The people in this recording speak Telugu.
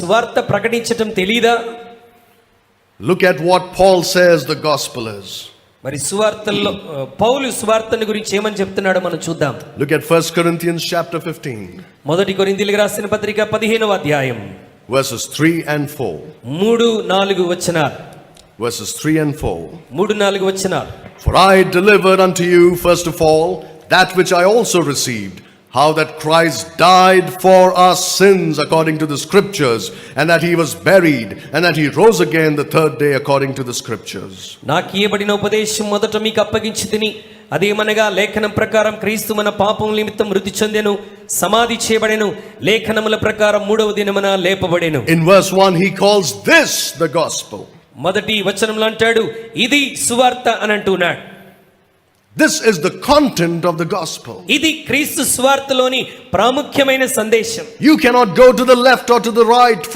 సువార్త ప్రకటించటం తెలీదా? Look at what Paul says the gospel is. మరి సువార్తల్లో పౌలు సువార్తని గురించి ఏమని చెప్తున్నాడో మనం చూద్దాం. Look at 1 Corinthians chapter 15. మొదటి కొరింథీయులకు రాసిన పత్రిక 15వ అధ్యాయం verses 3 and 4. 3-4 వచనాలు. Verses 3 and 4. 3-4 వచనాలు. For I delivered unto you first of all that which I also received, how that Christ died for our sins according to the scriptures, and that he was buried, and that he rose again the third day according to the scriptures. నాకు ఇవ్వబడిన ఉపదేశం మొదట మీకు అప్పగించితిని, అదేమనగా లేఖనం ప్రకారం క్రీస్తు మన పాపం నిమిత్తం మృతి చెందెను, సమాధి చేయబడెను, లేఖనముల ప్రకారం మూడవ దినమున లేపబడెను. In verse 1 he calls this the gospel. మొదటి వచనంలో అంటాడు ఇది సువార్త అని అంటున్నాడు. This is the content of the gospel. ఇది క్రీస్తు సువార్తలోని ప్రాముఖ్యమైన సందేశం. You cannot go to the left or to the right